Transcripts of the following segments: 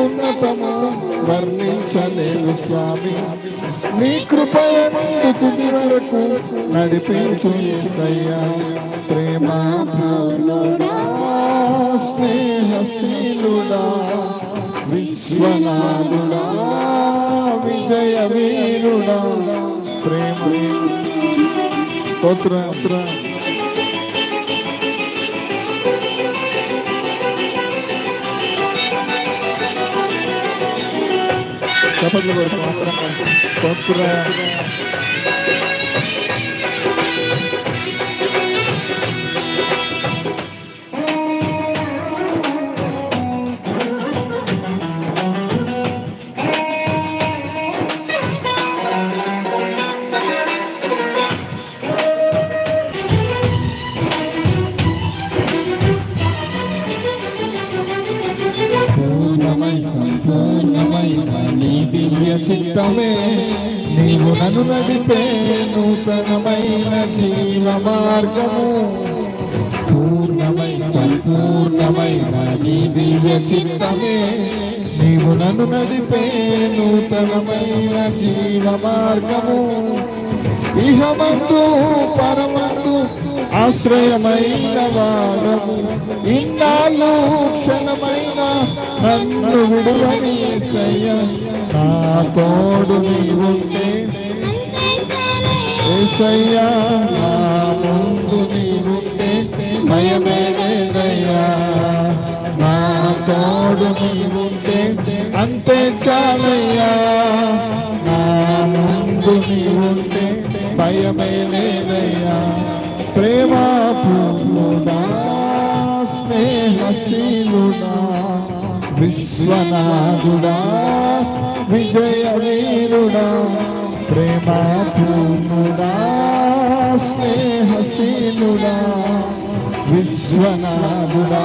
ఉన్నతము వర్ణించలేను స్వామి. నీ కృపయందు తుది వరకు నడిపించు యేసయ్యా. ప్రేమ పూర్ణుడా, స్నేహశీలుడా, విశ్వనాథుడా, విజయ వీరుడా, ప్రేమ స్తోత్ర చప్పట్లు కొడుతున్నాం. స్తోత్ర సంపూర్ణమైన నీ దివ్య చిత్తమే నీవు నన్ను నడిపే నూతనమైన జీవ మార్గము. పూర్ణమై సంపూర్ణమైన నీ దివ్య చిత్తమే నీవు నన్ను నడిపే నూతనమైన జీవ మార్గము. ఇహమందు పరమందు ఆశ్రయమైన వాడము. ఇన్నాళ్ళు క్షణమైన నన్ను విడువని యేసయ్యా. నా తోడు నీవుంటే యేసయ్యా, నా ముందు నీవుంటే భయమే లేదయ్యా. నా తోడు నీవుంటే అంతే చాలయ్యా. నా ముందు నీవుంటే భయమే లేదయ్యా. ప్రేమ పూర్ణుడా, స్నేహశీలుడా, విశ్వనాథుడా, విజయ వీరుడా. ప్రేమ పూర్ణుడా, స్నేహశీలుడా, విశ్వనాథుడా,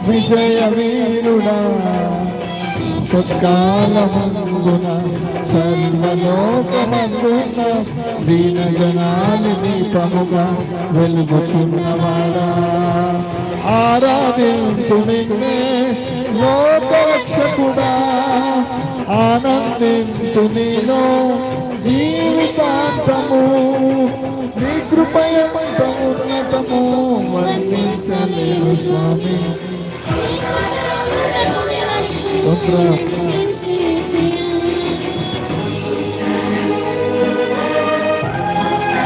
విజయ వీరుడా. తత్కాలమందున సర్వలోకమందున దీన జనాలు దీపముగా వెలుగుచున్నవాడా. ఆరాధింతు నిన్నే లోకరక్షకుడా. ఆనందింతు నీలో జీవితాంతము. నీ కృపయంత ఉన్నతము వర్ణించలేను స్వామి.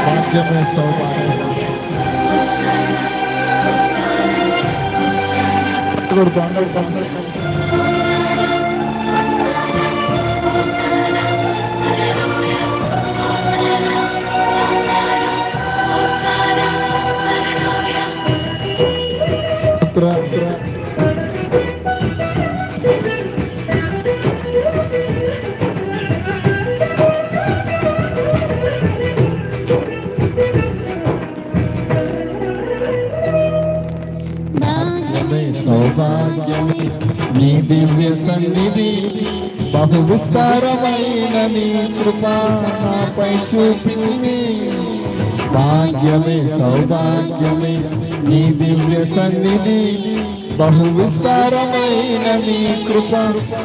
భాగ్యమే సౌభాగ్యం. సౌభాగ్యమే నీ దివ్య సన్నిధి. బహు విస్తారమైన నీ కృప నాపై చూపింది. భాగ్యమే సౌభాగ్యమే నీ దివ్య సన్నిధి. బహు విస్తారమైన నీ కృప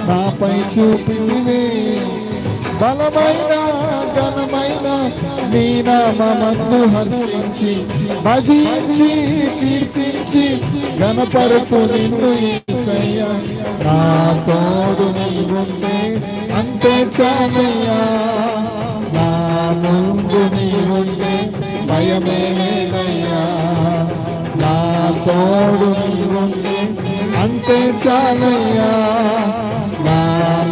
నాపై చూపింది. బలమైన ఘనమైన నీ నామమందు హర్షించి భజించి కీర్తించి గణపరుతు నిన్ను యేసయ్యా. నా తోడు నీవుంటే అంతే చాలయ్యా. నా ముందు నీవుంటే భయమే లేదయ్యా. నా తోడు నీవుంటే అంతే చాలయ్యా. నా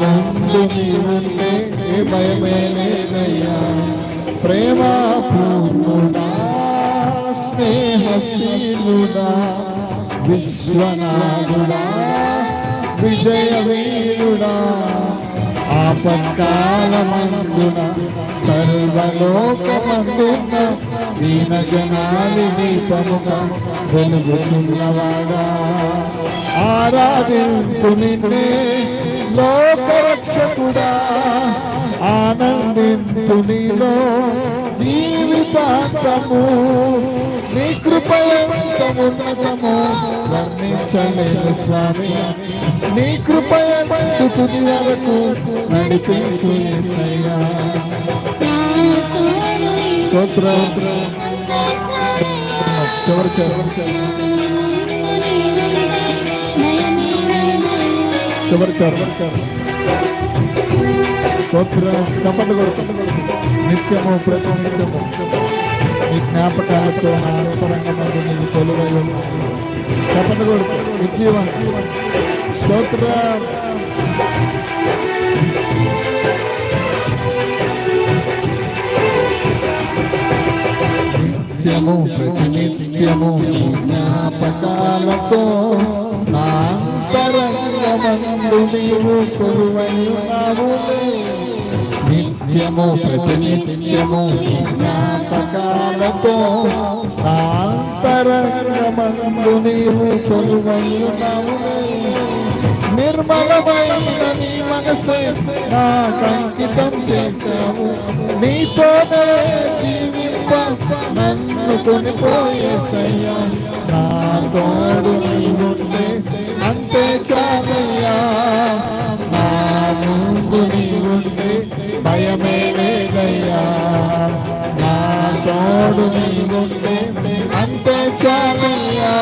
ముందు నీవుంటే భయమే లేదయ్యా. ప్రేమ పూర్ణుడా, స్నేహశీలుడా, విశ్వనాథుడా, విజయ వీరుడా. ఆపత్కాలమందున సర్వలోకమందున దీన జనాలి దీపముగా వెలుగుచున్నవాడా. ఆరాధింతు నిన్నే లోకరక్షకుడా. ఆనందింతు నీలో జీవితాంతము. నీ కృప ఎంత ఉన్నతము వర్ణించలేను స్వామి. నీ కృప ఎంత తుది వరకు నడిపించు యేసయ్యా. స్తోత్రం. చివరి స్తోత్రం. చప్పట్లు కొడుతుంది. నిత్యము ప్రతి నిత్యము నీ జ్ఞాపకాలతో నా అంతరంగమందు నీవు కొలువై ఉన్నావు. చప్పట్లు కొడుతుంది. నిత్యమా స్తోత్రం. నిత్యము ప్రతి నిత్యము జ్ఞాపకాలతో నా అంతరంగమందు నీవు కొలువై ఉన్నావులే. నిత్యము ప్రతి నిత్యము జ్ఞాపకాలతో నా అంతరంగమందు నీవు కొలువై ఉన్నావులే. నిర్మలమైన నీ మనసే నాకు అంకితం చేశావు. నీతోనే జీవింప నన్ను కొనిపోయేసయ్యా. నా తోడు నీవుంటే అంతే చాలయ్యా. నా ముందు నీవుంటే భయమే లేదయ్యా. నా తోడు నీవుంటే అంతే చాలయ్యా.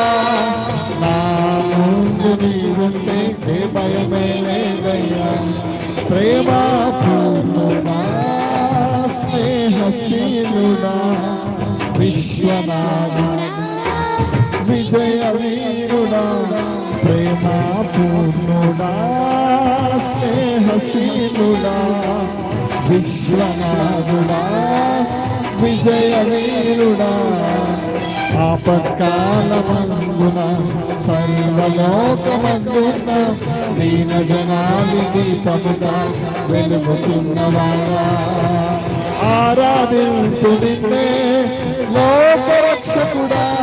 నా ముందు నీవుంటే భయమే లేదయ్యా. ప్రేమా పూర్ణుడా స్నేహశీలుడా విశ్వనాథుడా విజయ వీరుడా. ప్రేమా పూర్ణుడా స్నేహశీలుడా విశ్వనాథుడా విజయ వీరుడా. ఆపత్కాలమందున సర్వలోకమందున దీన జనాలి దీపముగా వెలుగుచున్నవాడా. ఆరాధింతు నిన్నే లోకరక్షకుడా.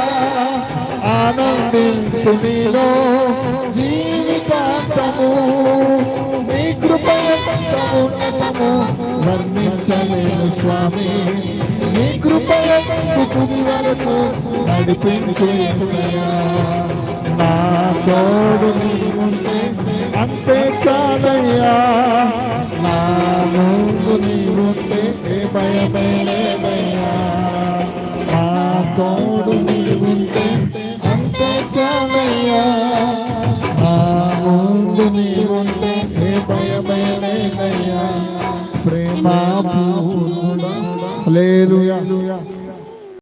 ఆనందింతు నీలో జీవితాంతము. నీ కృప ఎంత ఉన్నతము వర్ణించలేను స్వామి. నీ కృప ఎంత తుది వరకు నడిపించు యేసయ్యా. నా తోడు నీవుంటే అంతే చాలయ్యా. నా ముందు నీవుంటే భయమే లేదయ్యా. నా తోడు